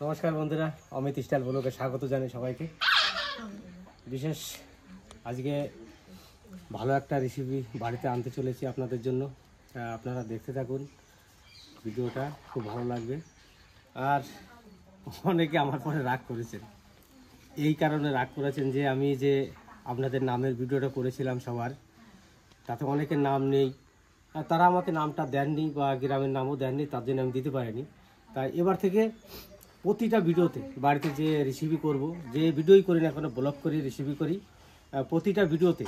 নমস্কার বন্ধুরা, অমিত স্টাইল ব্লগে স্বাগত জানাই সবাইকে। বিশেষ আজকে ভালো একটা রেসিপি বাড়িতে আনতে চলেছি আপনাদের জন্য। আপনারা দেখতে থাকুন, ভিডিওটা খুব ভালো লাগবে। আর অনেকে আমার পরে রাগ করেছেন, এই কারণে রাগ করেছেন যে আমি যে আপনাদের নামের ভিডিওটা করেছিলাম সবার, তাতে অনেকের নাম নেই, আর তারা আমাকে নামটা দেননি বা গ্রামের নামও দেননি, তার জন্য আমি দিতে পারিনি। তাই এবার থেকে প্রতিটা ভিডিওতে বাড়িতে যে রেসিপি করব, যে ভিডিওই করি না এখনো ব্লগ করি, রেসিপি করি, প্রতিটা ভিডিওতে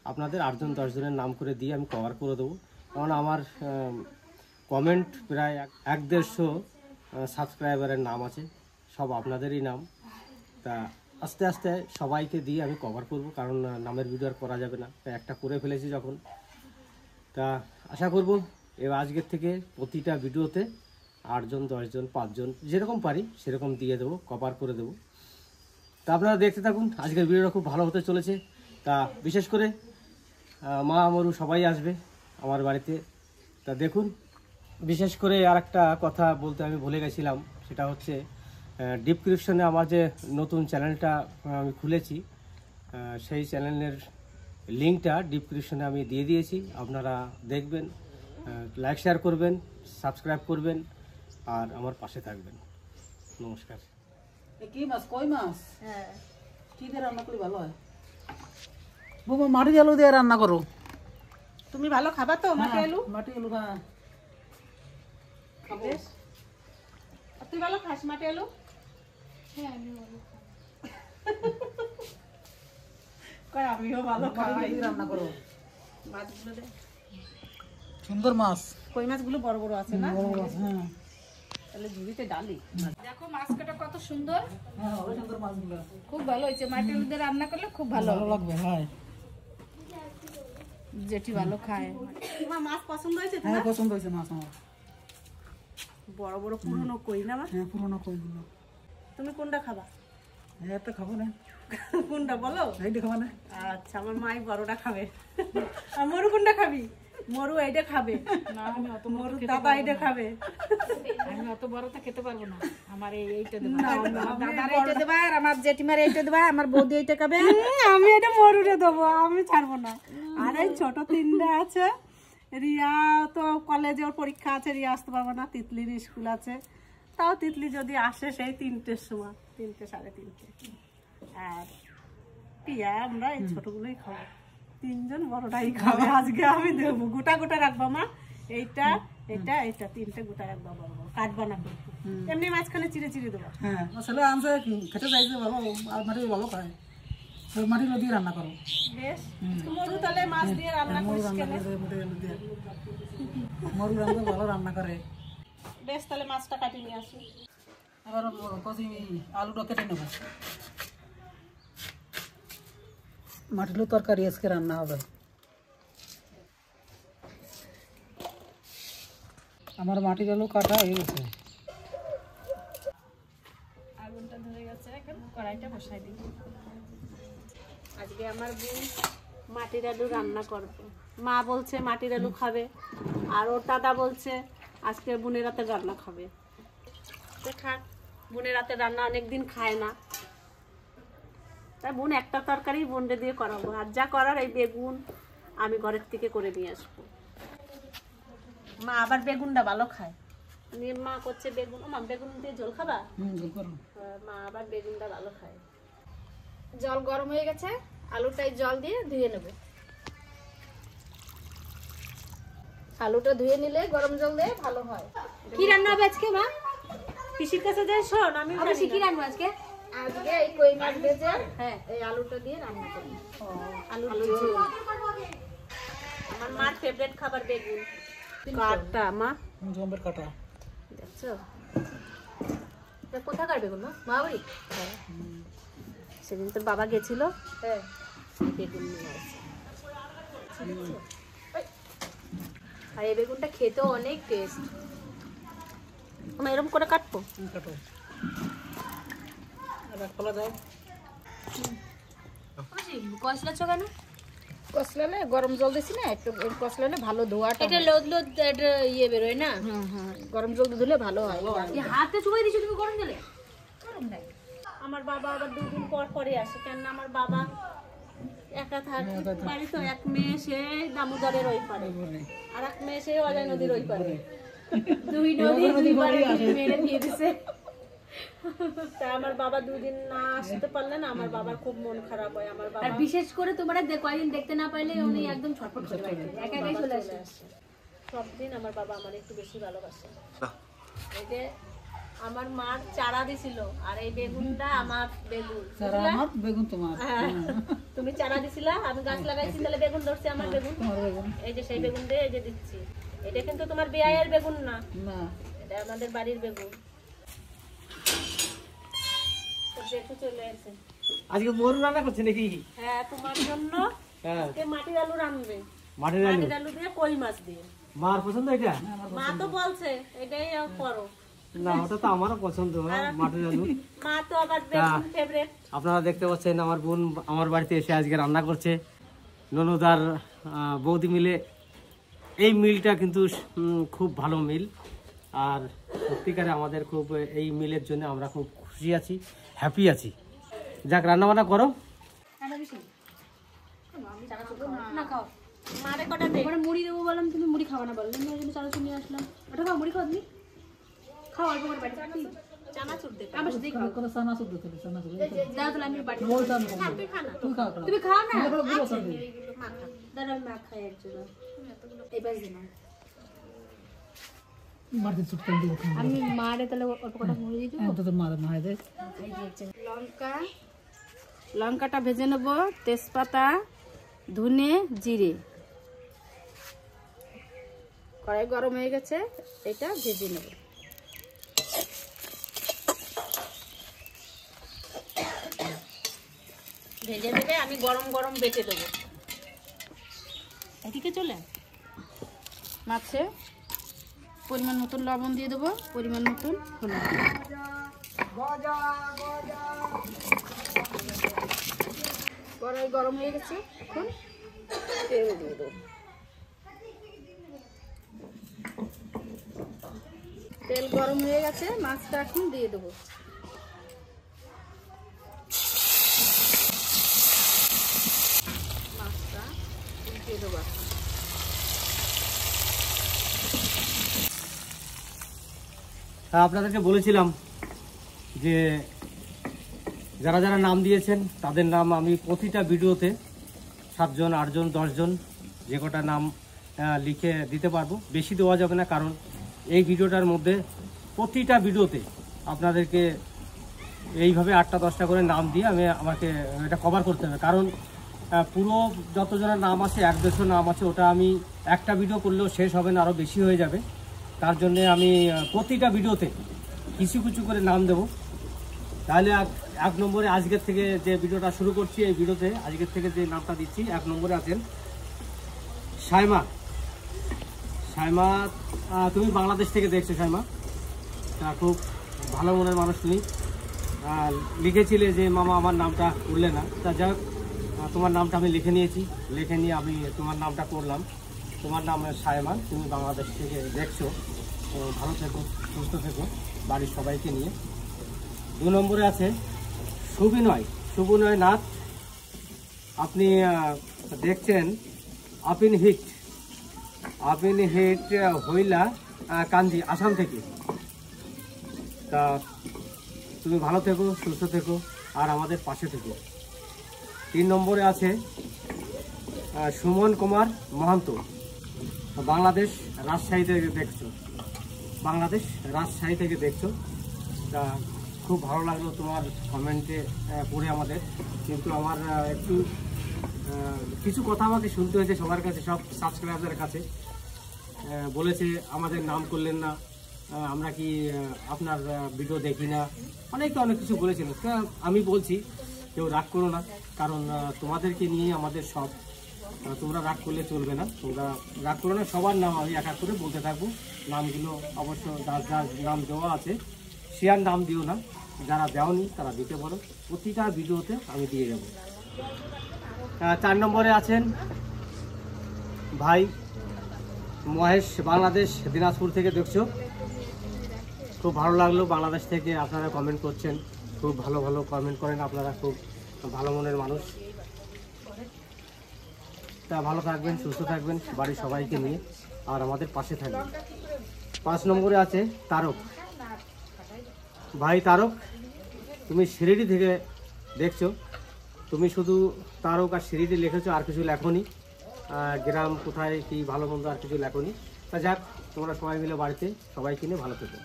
আপনাদের 8জন 10 জনের নাম করে দিয়ে আমি কভার করে দেবো। কারণ আমার কমেন্ট প্রায় 150 সাবস্ক্রাইবারের নাম আছে, সব আপনাদেরই নাম। তা আস্তে আস্তে সবাইকে দিয়ে আমি কভার করব, কারণ নামের ভিডিও আর করা যাবে না, তাই একটা করে ফেলেছি যখন। তা আশা করব এবার আজকের থেকে প্রতিটা ভিডিওতে 8জন 10 জন 5 জন যেরকম পারি সেরকম দিয়ে দেবো, কভার করে দেবো। তা আপনারা দেখতে থাকুন, আজকের ভিডিওটা খুব ভালো হতে চলেছে। তা বিশেষ করে মা মরু সবাই আসবে আমার বাড়িতে। তা দেখুন, বিশেষ করে আর একটা কথা বলতে আমি ভুলে গেছিলাম, সেটা হচ্ছে ডিসক্রিপশনে আমার যে নতুন চ্যানেলটা আমি খুলেছি, সেই চ্যানেলের লিঙ্কটা ডিসক্রিপশনে আমি দিয়ে দিয়েছি। আপনারা দেখবেন, লাইক শেয়ার করবেন, সাবস্ক্রাইব করবেন আর আমার পাশে থাকবেন। নমস্কার। কি মাছ? কই মাছ? হ্যাঁ। কি দিয়ে রান্না করলে ভালো হয়? বাবা, মাটি আলু দিয়ে রান্না করো। তুমি ভালো খাবা তো মাটি আলু? মাটি আলু না খাবো। তুই ভালো খাস মাটি আলু? হ্যাঁ, আমি ভালো কই আমিও ভালো খাই। মাটি দিয়ে রান্না করো। মাছগুলো দে। সুন্দর মাছ। কই মাছগুলো বড় বড় আছে না? বড় মাছ, হ্যাঁ। তাহলে ঝুড়িতে ডালি। দেখো মাছ কাটা কত সুন্দর। হ্যাঁ, ওই সুন্দর মাছগুলো। খুব ভালো হয়েছে, মাটি আলু দিয়ে রান্না করলে খুব ভালো ভালো লাগবে, হ্যাঁ। যেটি ভালো খায়। তোমার মাছ পছন্দ হয়েছে হ্যাঁ, তোমার? পছন্দ হয়েছে মাছ আমার। বড় বড় পুরনো কই না মা? হ্যাঁ, পুরোনো কইগুলো। তুমি কোনটা খাবা? হ্যাঁ, একটা খাবো না। কোনটা বলো? এইটা খাবো না। আচ্ছা, আমার মাই বড়টা খাবে। আর মরু কোনটা খাবি? মরু এইটা খাবে না, আমি অত মরু দাদা এইটা খাবে। আমি অত বড়টা খেতে পারবো না, আমার এইটা দেবো। দাদার এইটা দেবা, আর আমার জেঠিমার এইটা দেবা, আমার বৌদি এইটা খাবে। আমি এটা মরুরে দেবো, আমি ছাড়বো না। আর এই ছোট তিনটা আছে, রিয়া তো কলেজে ওর পরীক্ষা আছে, রিয়া আসতে পারবো না, তিতলির স্কুল আছে। তাও তিতলি যদি আসে সেই 3টের সময়, 3টে 3:30। আর পিয়া আমরা এই ছোটগুলোই খাবো, 3জন বড়টাই খাবে। আজকে আমি দেবো, গোটা গোটা রাখবো মা, এইটা এটা এটা 3টে গোটা রাখবো, বড় বড় কাটবা না কিন্তু, এমনি মাঝখানে চিড়ে চিড়ে দেবো। হ্যাঁ, ছেলে আনছে, খেতে চাইছে ভালো, আর মাটি ভালো খায়। মাটি আলু দিয়ে রান্না করো। বেশ, মরু তাহলে মাছ দিয়ে রান্না করিস কেন? মরু রান্না ভালো রান্না করে। বেশ, তাহলে মাছটা কাটি নিয়ে আসি। এবার কচি আলুটা কেটে নেব। মাটি আলু তরকারি আজকে রান্না হবে। আমার মাটি আলু কাটা হয়ে গেছে। আগুনটা ধরে গেছে, এখন কড়াইটা বসাই দিই। আজকে আমার বোন মাটির আলু রান্না করবে। মা বলছে মাটির আলু খাবে, আর ওর দাদা বলছে আজকে বোনের রাতে রান্না খাবে। দেখা, বোনের রাতে রান্না অনেকদিন খায় না, তাই বোন একটা তরকারি বোনরে দিয়ে করাবো। আর যা করার এই বেগুন আমি ঘরের থেকে করে নিয়ে আসবো। মা আবার বেগুনটা ভালো খায়, নিয়ে মা করছে বেগুন। মা বেগুন দিয়ে ঝোল খাবা? মা আবার বেগুনটা ভালো খায়। জল গরম হয়ে গেছে, আলুটাই জল দিয়ে ধুয়ে নেবে। আলুটা ধুয়ে নিলে গরম জল দিয়ে ভালো হয়। কি রান্না হবে আজকে মা? পিসির কাছে যাই, শোন আমি কি রান্না আজকে? আজকে এই কই মাছ ভেজে, হ্যাঁ, এই আলুটা দিয়ে রান্না করব। আলুর ঝোল। আমার মার ফেভারিট খাবার বেগুন কাটা। মা জম্বের কাটা দেখছো? কোথাকার বেগুন মা? মাওরি? হ্যাঁ, সেদিন তোর বাবা গেছিল, হ্যাঁ, বেগুন নিয়ে আসছে। আর এই বেগুনটা খেতেও অনেক টেস্ট। আমি এরকম করে কাটবো। কাটো। এবার খোলা দাও। কসলাচ্ছ কেন? কসলালে গরম জল দিছি না, একটু কসলালে ভালো ধোয়াটা। এটা লোদ লোদ ইয়ে বেরোয় না? হ্যাঁ হ্যাঁ, গরম জল ধুলে ভালো হয়। হাতে চুবাই দিছো তুমি গরম জলে? আমার বাবা আবার 2 দিন পর পরে আসে, কেননা আমার বাবা একা থাকে বাড়ি, তো এক মেয়ে সে দামোদরের ওই পারে আর এক মেয়ে সে অজয় নদীর ওই পারে, 2 নদী 2 পারে মেরে দিয়ে দিছে। তা আমার বাবা 2 দিন না আসতে পারলে না, আমার বাবার খুব মন খারাপ হয়। আমার বাবা আর বিশেষ করে তোমরা কয়েকদিন দেখতে না পাইলে উনি একদম ছটফট করে বাড়িতে একা একাই চলে আসে। সব দিন আমার বাবা আমার একটু বেশি ভালোবাসে। এই যে আমার মার চারা দিছিল, আর এই বেগুনটা আমার বেগুন, সারা আমার বেগুন তোমার, হ্যাঁ, তুমি চারা দিছিলা, আমি গাছ লাগাইছি, তাহলে বেগুন ধরছে আমার বেগুন। তোমার বেগুন এই যে সেই বেগুন দিয়ে এই যে দিচ্ছি, এটা কিন্তু তোমার বিয়ের বেগুন না, না, এটা আমাদের বাড়ির বেগুন। তো দেখো চলে আসে। আজকে মরু রান্না করছে নাকি? হ্যাঁ, তোমার জন্য হ্যাঁ, আজকে মাটির আলু রান্নবে, মাটির আলু। মাটির আলু দিয়ে কই মাছ দিয়ে। মার পছন্দ এটা? মা তো বলছে এটাই করো। না, ওটা তো আমারও পছন্দ, মাটির আলু। মা তো আবার বেগুন ফেভারিট। আপনারা দেখতে পাচ্ছেন আমার বোন আমার বাড়িতে এসে আজকে রান্না করছে। ননদ আর বৌদি মিলে এই মিলটা কিন্তু খুব ভালো মিল, আর সত্যিকারে আমাদের খুব এই মিলের জন্য আমরা খুব খুশি আছি, হ্যাপি আছি। যাক, রান্নাবান্না করো। না খাও, মারে কটা দে। ওখানে মুড়ি দেবো বললাম, তুমি মুড়ি খাওয়া না বললাম, ওই জন্য চানাচুর নিয়ে আসলাম। ওটা খাও, মুড়ি খাও তুমি, খাও অল্প করে বাড়ি চানাচুর দে। আমার সাথে খাও। কত সানা শুদ্ধ করে সানা শুদ্ধ দাও তাহলে আমি বাড়ি বল সানা তুই খা না। তুই খাও না, তুমি খাও না, এগুলো গুলো সানা দে, দাঁড়া আমি মাখ খাই একজন এই পাশ দিন মারতে চুটকান দিয়ে খাও। আমি মারে তাহলে অল্প কটা মুড়ি দিয়ে দেবো। এটা তো মার মার দে, লঙ্কাটা ভেজে নেব, তেজপাতা, ধনে, জিরে। কড়াই গরম হয়ে গেছে, এটা ভেজে নেব। ভেজে দেবে, আমি গরম গরম বেটে দেবো। এদিকে চলে মাছে পরিমাণ মতন লবণ দিয়ে দেবো, পরিমাণ মতন হলুদ। কড়াই গরম হয়ে গেছে, এখন তেল দিয়ে দেবো। তেল গরম হয়ে গেছে, মাছটা এখন দিয়ে দেবো। মাছটা দিয়ে দেবো এখন। আপনাদেরকে বলেছিলাম যে যারা যারা নাম দিয়েছেন তাদের নাম আমি প্রতিটা ভিডিওতে 7 জন 8 জন 10 জন যে কটা নাম লিখে দিতে পারবো, বেশি দেওয়া যাবে না, কারণ এই ভিডিওটার মধ্যে প্রতিটা ভিডিওতে আপনাদেরকে এইভাবে 8টা 10টা করে নাম দিয়ে আমাকে এটা কভার করতে হবে, কারণ পুরো যতজনের নাম আছে 100-200 নাম আছে, ওটা আমি একটা ভিডিও করলেও শেষ হবে না, আরও বেশি হয়ে যাবে। তার জন্যে আমি প্রতিটা ভিডিওতে কিছু কিছু করে নাম দেব। তাহলে 1 নম্বরে আজকের থেকে যে ভিডিওটা শুরু করছি, এই ভিডিওতে আজকের থেকে যে নামটা দিচ্ছি, 1 নম্বরে আছেন সাইমা। সাইমা, তুমি বাংলাদেশ থেকে দেখছো। সাইমা তা খুব ভালো মনের মানুষ তুমি। লিখেছিলে যে মামা আমার নামটা করলে না, তা যাক তোমার নামটা আমি লিখে নিয়েছি, লিখে নিয়ে আমি তোমার নামটা করলাম। তোমার নাম সাইমা, তুমি বাংলাদেশ থেকে দেখছো। ভালো থেকো, সুস্থ থেকো, বাড়ির সবাইকে নিয়ে। 2 নম্বরে আছে সুবিনয় নাথ। আপনি দেখছেন আপিন হিট হইলা কান্দি, আসাম থেকে। তা তুমি ভালো থেকো, সুস্থ থেকো, আর আমাদের পাশে থেকো। 3 নম্বরে আছে সুমন কুমার মহান্ত, বাংলাদেশ রাজশাহী থেকে দেখছো। তা খুব ভালো লাগলো তোমার কমেন্টে পড়ে আমাদের, কিন্তু আমার একটু কিছু কথা আমাকে শুনতে হয়েছে সবার কাছে, সব সাবস্ক্রাইবারদের কাছে। বলেছে আমাদের নাম করলেন না, আমরা কি আপনার ভিডিও দেখি না, অনেক কিছু বলেছিল। আমি বলছি কেউ রাগ করো না, কারণ তোমাদেরকে নিয়ে আমাদের সব। তোমরা রাগ করলে চলবে না, তোমরা রাগ করো না। সবার নাম আমি এক এক করে বলতে থাকবো। নামগুলো অবশ্য যার যার নাম দেওয়া আছে সে আর নাম দিও না, যারা দেওনি তারা দিতে পারো, প্রতিটা ভিডিওতে আমি দিয়ে যাব। 4 নম্বরে আছেন ভাই মহেশ, বাংলাদেশ দিনাজপুর থেকে দেখছো। খুব ভালো লাগলো, বাংলাদেশ থেকে আপনারা কমেন্ট করছেন, খুব ভালো ভালো কমেন্ট করেন, আপনারা খুব ভালো মনের মানুষ। তা ভালো থাকবেন, সুস্থ থাকবেন বাড়ির সবাইকে নিয়ে, আর আমাদের পাশে থাকবেন। 5 নম্বরে আছে তারক। ভাই তারক, তুমি সিঁড়ি থেকে দেখছো, তুমি শুধু তারক আর সিঁড়ি লিখেছো, আর কিছু লেখনি। গ্রাম কোথায় কি ভালো মন্দ আর কিছু লেখনি। তা যাক, তোমরা সবাই মিলে বাড়িতে সবাই কিনে ভালো থেকো।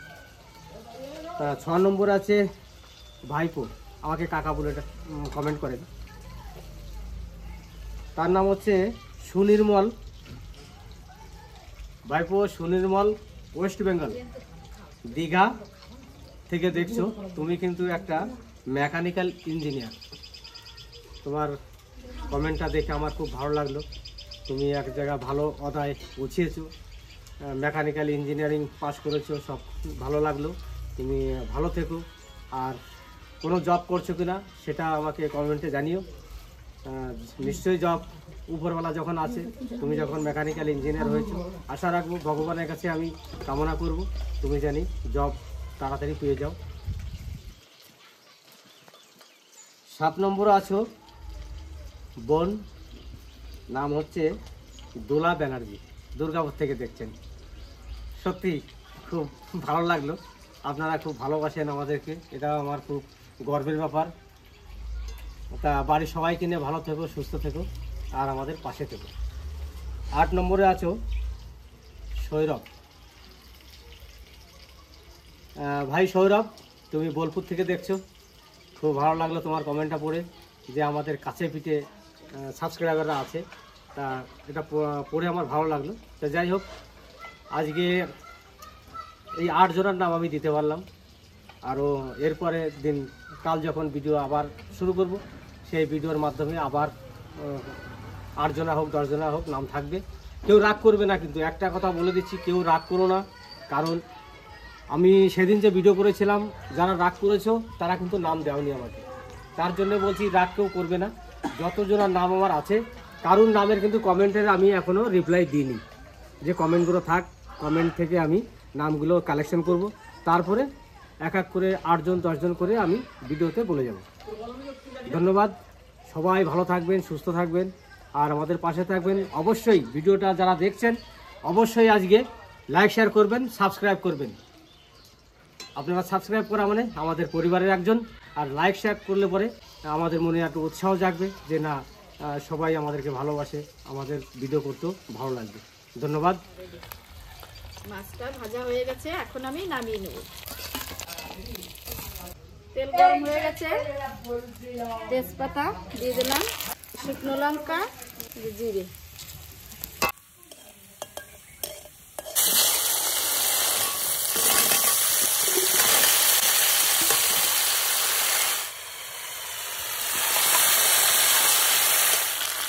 6 নম্বর আছে ভাইপো, আমাকে কাকা বলে কমেন্ট করেন। তার নাম হচ্ছে সুনির্মল। ভাইপো সুনির্মল, ওয়েস্ট বেঙ্গল, দীঘা থেকে দেখছো। তুমি কিন্তু একটা মেকানিক্যাল ইঞ্জিনিয়ার। তোমার কমেন্টটা দেখে আমার খুব ভালো লাগলো। তুমি এক জায়গা ভালো অধ্যায় পৌঁছিয়েছো, মেকানিক্যাল ইঞ্জিনিয়ারিং পাস করেছো, সব ভালো লাগলো। তুমি ভালো থেকো। আর কোনো জব করছো কিনা সেটা আমাকে কমেন্টে জানিও। নিশ্চয়ই জব উপরওয়ালা যখন আছে, তুমি যখন মেকানিক্যাল ইঞ্জিনিয়ার হয়েছো, আশা রাখবো, ভগবানের কাছে আমি কামনা করব তুমি জানি জব তাড়াতাড়ি পেয়ে যাও। 7 নম্বরে আছো বোন, নাম হচ্ছে দোলা ব্যানার্জি, দুর্গাপুর থেকে দেখছেন। সত্যি খুব ভালো লাগলো, আপনারা খুব ভালোবাসেন আমাদেরকে, এটা আমার খুব গর্বের ব্যাপার। তা বাড়ির সবাইকে নিয়ে ভালো থেকো, সুস্থ থেকো, আর আমাদের পাশে থেকো। 8 নম্বরে আছো সৌরভ। ভাই সৌরভ, তুমি বোলপুর থেকে দেখছো। খুব ভালো লাগলো তোমার কমেন্টটা পড়ে, যে আমাদের কাছে পিঠে সাবস্ক্রাইবাররা আছে। তা এটা পড়ে আমার ভালো লাগলো। তা যাই হোক, আজকে এই 8 জনের নাম আমি দিতে পারলাম। আরও এরপরে দিন কাল যখন ভিডিও আবার শুরু করব, সেই ভিডিওর মাধ্যমে আবার 8 জনা হোক 10 জনা হোক নাম থাকবে। কেউ রাগ করবে না, কিন্তু একটা কথা বলে দিচ্ছি, কেউ রাগ করো না। কারণ আমি সেদিন যে ভিডিও করেছিলাম, যারা রাগ করেছো তারা কিন্তু নাম দেওনি আমাকে। তার জন্য বলছি, রাগ কেউ করবে না। যতজনের নাম আমার আছে, কারুর নামের কিন্তু কমেন্টের আমি এখনও রিপ্লাই দিইনি। যে কমেন্টগুলো থাক, কমেন্ট থেকে আমি নামগুলো কালেকশন করব, তারপরে এক এক করে 8 জন 10 জন করে আমি ভিডিওতে বলে যাব। ধন্যবাদ। সবাই ভালো থাকবেন, সুস্থ থাকবেন, আর আমাদের পাশে থাকবেন। অবশ্যই ভিডিওটা যারা দেখছেন, অবশ্যই আজকে লাইক শেয়ার করবেন, সাবস্ক্রাইব করবেন। আপনারা সাবস্ক্রাইব করা মানে আমাদের পরিবারের একজন, আর লাইক শেয়ার করলে পরে আমাদের মনে একটু উৎসাহ জাগবে, যে না, সবাই আমাদেরকে ভালোবাসে, আমাদের ভিডিও করতেও ভালো লাগবে। ধন্যবাদ। মাছটা ভাজা হয়ে গেছে, এখন আমি নামিয়ে নেব। তেল গরম হয়ে গেছে, তেজপাতা দিয়ে দিলাম, শুকনো লঙ্কা, জিরে।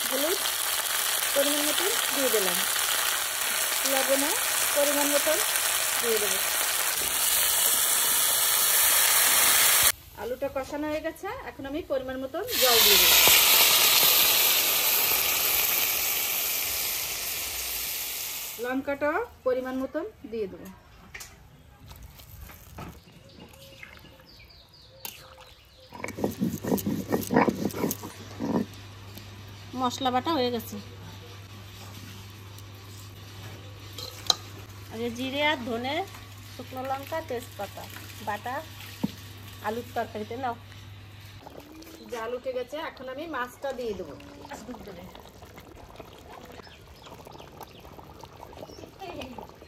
হলুদ পরিমাণ মতন দিয়ে দিলাম, লবণ পরিমাণ মতন দিয়ে দেবো। আলুটা কষানো হয়ে গেছে, এখন আমি পরিমাণ মতন জল দিয়ে দেবো। লঙ্কাটা পরিমাণ মতন দিয়ে দেবো। মশলা বাটা হয়ে গেছে। আগে জিরে আর ধনে, শুকনো লঙ্কা, তেজপাতা বাটা আলুর তরকারিতে নাও। জাল উঠে গেছে, এখন আমি মাছটা দিয়ে দেবো।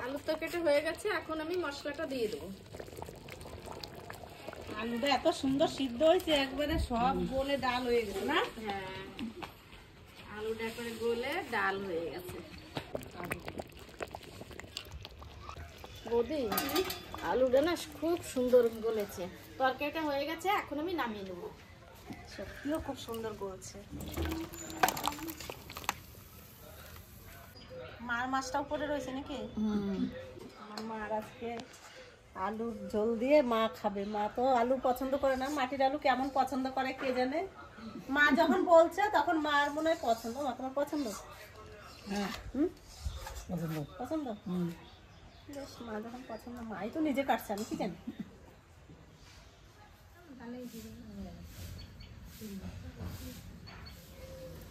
আলুর তরকারিটা হয়ে গেছে, এখন আমি মশলাটা দিয়ে দেবো। আলুটা এত সুন্দর সিদ্ধ হয়েছে, একবারে সব গলে ডাল হয়ে গেছে না? হ্যাঁ, আলুটা করে গলে ডাল হয়ে গেছে। বৌদি, আলুটা না খুব সুন্দর গলেছে। তরকারিটা হয়ে গেছে, এখন আমি নামিয়ে নেবো। সত্যিও খুব সুন্দর করেছে। মার মাছটা উপরে রয়েছে নাকি? আমার মার আজকে আলুর ঝোল দিয়ে মা খাবে। মা তো আলু পছন্দ করে না, মাটির আলু কেমন পছন্দ করে কে জানে। মা যখন বলছে তখন মার মনে হয় পছন্দ। মা তোমার পছন্দ? হ্যাঁ, পছন্দ। বেশ, মা যখন পছন্দ, মাই তো নিজে কাটছে, আমি কি জানি।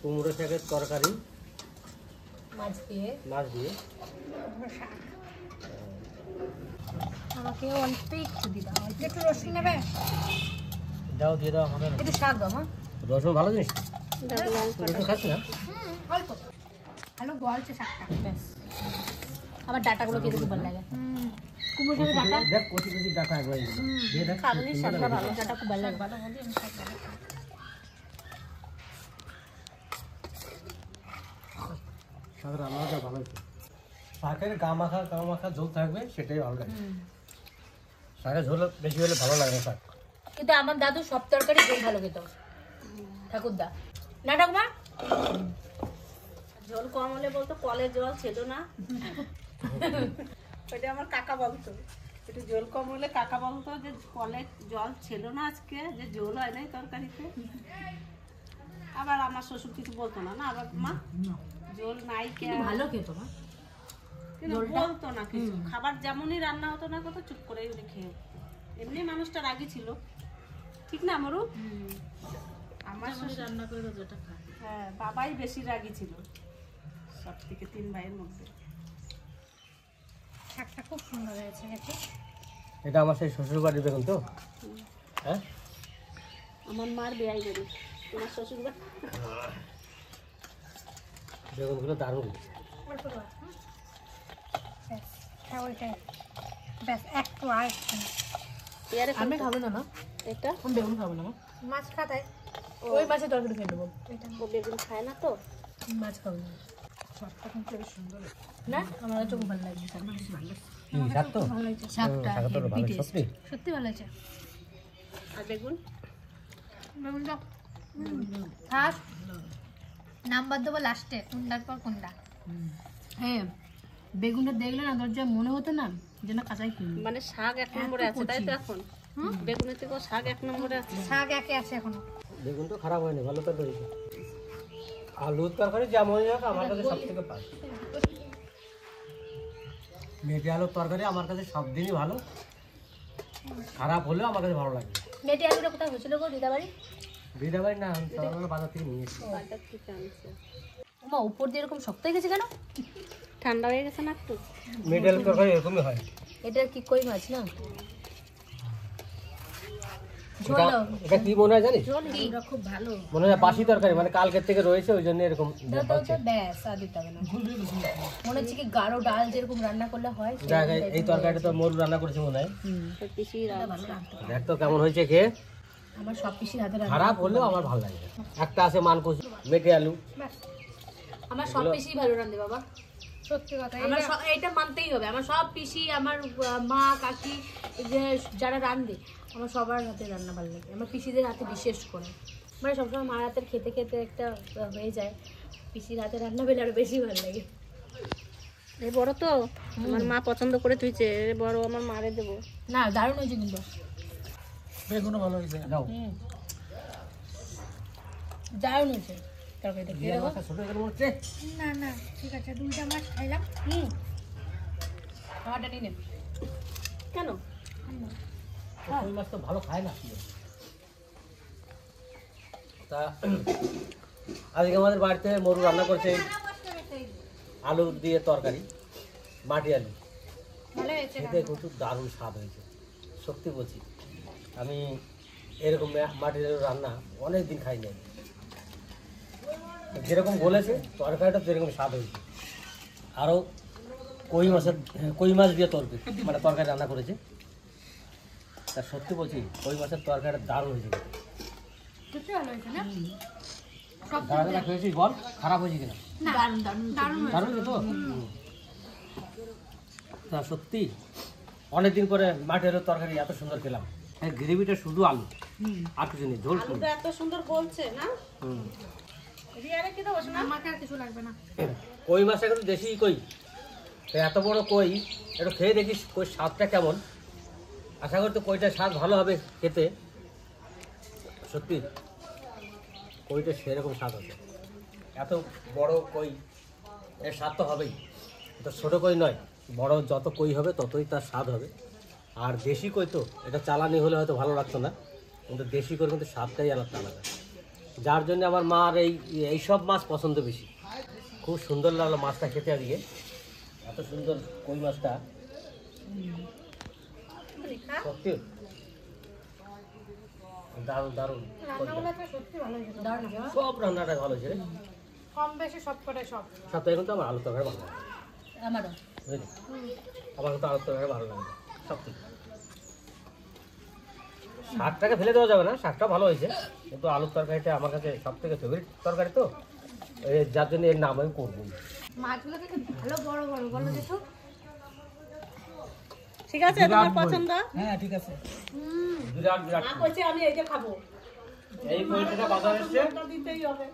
কুমড়ো শাকের তরকারি মাছ দিয়ে মাছ দিয়ে। আমাকে অল্প একটু দিবা, অল্প একটু রসুন নেবে, দাও দিয়ে দাও আমাকে। একটু শাক দাও মা। রসুন ভালো জিনিস, দেখলাম রসুন খাচ্ছি না। অল্প ভালো গলছে শাকটা, ব্যাস। আমার ডাটাগুলো খেতে খুব ভালো লাগে। কুমড়ো শাকের ডাটা দেখ কচি কচি ডাটা একবার দিয়ে দেখ। খাবনি শাকটা ভালো। ডাটা খুব ভালো লাগে, ভালো বলি আমি শাক ভালো। শাকের রান্নাটা ভালো হয়েছে। শাকের গা মাখা ঝোল থাকবে, সেটাই ভালো লাগে। শাকের ঝোল বেশি হলে ভালো লাগে না শাক। কিন্তু আমার দাদু সব তরকারি ঝোল ভালো খেত, ঠাকুরদা না ঠাকুমা। ঝোল কম হলে বলতো কলের জল ছিল না, ওইটা আমার কাকা বলতো। একটু ঝোল কম হলে কাকা বলতো যে কলের জল ছিল না আজকে, যে ঝোল হয় নাই তরকারিতে। আবার আমার শ্বশুর কিছু বলতো না, না আবার মা ঝোল নাই কে, ভালো খেত মা, কিন্তু বলতো না কিছু। খাবার যেমনই রান্না হতো না কত চুপ করে উনি খেয়ে। এমনি মানুষটা রাগী ছিল, ঠিক না মরু? আমার শ্বশুর রান্না করে যেটা খায়, হ্যাঁ বাবাই বেশি রাগী ছিল সব থেকে 3 ভাইয়ের মধ্যে। শাকটা খুব সুন্দর হয়েছে দেখো। এটা আমার সেই শ্বশুর বাড়ির বেগুন তো, হ্যাঁ আমার মার বেয়াই বেরো, তোমার শ্বশুর বাড়ি। বেগুনগুলো দারুণ। অল্প দাও, ব্যাস হ্যাঁ ওইটাই, ব্যাস একটু আর একটু। পেয়ারে আমি খাবো না মা, এটা আমি বেগুন খাবো না মা। মাছ খাতায় ওই মাছের তরকারি খেয়ে নেবো, ও বেগুন খায় না তো। মাছ খাবো না। শাকটা কিন্তু বেশ সুন্দর না, আমার কাছে খুব ভালো লাগছে, শাকটা বেশ ভালো লাগছে। শাক তো ভালো লাগছে শাকটা, শাক তো ভালো সত্যি। সত্যি ভালো লাগছে। আর বেগুন বেগুনটা ফার্স্ট নাম্বার দেবো লাস্টে, কোনটার পর কোনটা। হ্যাঁ বেগুনটা দেখলে না তোর যা মনে হতো না যে না কাঁচাই কিনি। মানে শাক 1 নম্বরে আছে তাই তো এখন? বেগুনের থেকে শাক 1 নম্বরে আছে। শাক একে আছে এখনো। বেগুন তো খারাপ হয়নি, ভালো তো হয়েছে। আলুর তরকারি যেমন হোক আমার কাছে সব থেকে ভালো। মেটে আলুর তরকারি আমার কাছে সব দিনই ভালো, খারাপ হলেও আমার কাছে ভালো লাগে। মেটে আলুটা কোথায় হয়েছিল গো, দিদাবাড়ি? দিদাবাড়ি না, আমরা বাজার থেকে নিয়ে এসেছি। বাজার থেকে আনছে। ওমা উপর দিয়ে এরকম শক্ত হয়ে গেছে কেন? ঠান্ডা হয়ে গেছে না একটু? মেটে আলুর তরকারি এরকমই হয়। এটা কি কই মাছ না? এটা কি মনে হয় জানিস? এটা খুব ভালো। মনে হয় বাসি তরকারি, মানে কালকের থেকে রয়েছে ওই জন্য এরকম দাও দাও দাও, ব্যাস আর দিতে হবে না। মনে হচ্ছে কি গাঢ় ডাল যেরকম রান্না করলে হয় দেখ এই তরকারিটা তো মরু রান্না করেছে মনে হয়। পিসি ভালো লাগতো। দেখ তো কেমন হয়েছে খেয়ে। আমার সব পিসির হাতে রান্না, খারাপ হলেও আমার ভালো লাগে। একটা আছে মানকোচি মেটে আলু, ব্যাস। আমার সব পিসি ভালো রান্ধে বাবা, সত্যি কথা। আমার এটা মানতেই হবে, আমার সব পিসি, আমার মা কাকি যে যারা রান্ধে আমার সবার হাতে রান্না ভালো লাগে। আমার পিসিদের হাতে বিশেষ করে, মানে সবসময় মার হাতের খেতে খেতে একটা হয়ে যায়, পিসির হাতে রান্না পেলে আরো বেশি ভালো লাগে। এই বড় তো আমার মা পছন্দ করে তুইছে, এর বড় আমার মারে দেবো। না দারুণ হয়েছে কিন্তু, বেগুনও ভালো হয়েছে। যাও দারুণ হয়েছে তরকারিটা খেয়ে দেখো। ছোট করে মনে হচ্ছে। না না ঠিক আছে, 2টা মাছ খাইলাম। আমারটা নিয়ে নেবে কেন? ওই মাছ তো ভালো খায় না। তা আজকে আমাদের বাড়িতে মরু রান্না করছে আলু দিয়ে তরকারি, মাটি আলু। ভালো হয়েছে। খেতে প্রচুর দারুণ স্বাদ হয়েছে, সত্যি বলছি। আমি এরকম মাটির আলু রান্না অনেক দিন খাই নাই। যেরকম বলেছে তরকারিটা যেরকম স্বাদ হয়েছে। আরও কই মাছ দিয়ে তরকারি, মানে তরকারি রান্না করেছে। তা সত্যি বলছি কই মাছের তরকারিটা দারুণ হয়েছে। সত্যি ভালো হয়েছে না? সব দারুণ খেয়েছিস বল, খারাপ হয়েছে কিনা? দারুণ দারুণ দারুণ দারুণ তো। তা সত্যি অনেকদিন পরে মাটির আলুর তরকারি এত সুন্দর খেলাম। গ্রেভিটা শুধু আলু, আর কিছু নেই, ঝোল শুধু। আলুটা এত সুন্দর বলছে না, রিয়ারে কি দেবো না? আমাকে আর কিছু লাগবে না। কই মাছটা কিন্তু দেশি কই, তো এত বড় কই, একটু খেয়ে দেখিস কই স্বাদটা কেমন। আশা করি তো কইটার স্বাদ ভালো হবে খেতে। সত্যি কইটা সেরকম স্বাদ হবে। এত বড় কই, এর স্বাদ তো হবেই। এটা ছোটো কই নয়, বড় যত কই হবে ততই তার স্বাদ হবে। আর দেশি কই তো, এটা চালানি হলে হয়তো ভালো লাগতো না, কিন্তু দেশি করে কিন্তু স্বাদটাই আলাদা। যার জন্য আমার মার এইসব মাছ পছন্দ বেশি। খুব সুন্দর লাগলো মাছটা খেতে আজকে, এত সুন্দর কই মাছটা সত্যি দারুণ দারুণ। সব রান্নাটা ভালো হয়েছে রে, কম বেশি সব কটাই সব। সপ্তাহে কিন্তু আমার আলু তরকারি ভালো লাগে, আমারও বুঝলি? আমার কিন্তু আলু তরকারি ভালো লাগে সব থেকে। শাকটাকে ফেলে দেওয়া যাবে না, শাকটা ভালো হয়েছে, কিন্তু আলুর তরকারিটা আমার কাছে সব থেকে ফেভারিট তরকারি, তো যার জন্য এর নাম আমি করবো। মাছগুলো কিন্তু ভালো বড় বড়, বলো দেখো। ঠিক আছে, তোমার পছন্দ? হ্যাঁ ঠিক আছে। বিরাট বিরাট মা কইছে আমি এই যে খাবো, এই কইটা বাজার এসছে, ওটা দিতেই হবে।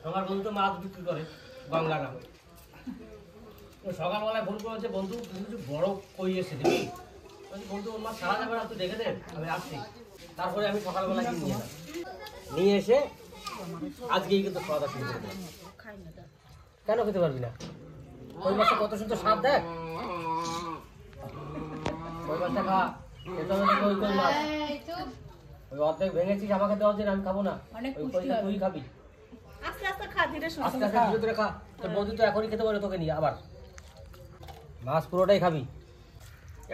আমার বন্ধু মাছ বিক্রি করে গঙ্গারাম। সকালবেলায় ফোন করেছে, বন্ধু কিছু বড় কই এসে দিবি। বন্ধু ওর মাছ ছাড়া যাবে না, তুই দেখে দে, আমি আসছি। তারপরে আমি সকালবেলা কিনে নিয়ে এলাম, নিয়ে এসে আজকেই কিন্তু খাওয়া দাওয়া শুরু করে দিলাম। কেন খেতে পারবি না? কই মাছটা কত সুন্দর স্বাদ দেখ, কই মাছটা খা, খেতে হবে না। ওই কই মাছ ওই অর্ধেক ভেঙেছিস আমাকে দেওয়ার জন্য, আমি খাবো না, ওই কইটা তুই খাবি। আস্তে আস্তে খা, ধীরে সুস্থে আস্তে আস্তে ধীরে ধীরে খা, তোর বন্ধু তো এখনই খেতে পারে তোকে নিয়ে, আবার মাছ পুরোটাই খাবি।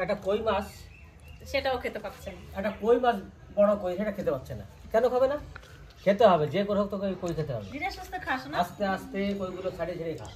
একটা কই মাছ, সেটাও খেতে পারছেন। একটা কই মাছ বড় কই, সেটা খেতে পারছে না, কেন খাবে না? খেতে হবে, যে করে হোক তোকে কই খেতে হবে। ধীরে সুস্থে খাস না। আস্তে আস্তে কইগুলো ছাড়িয়ে ছেড়ে খা।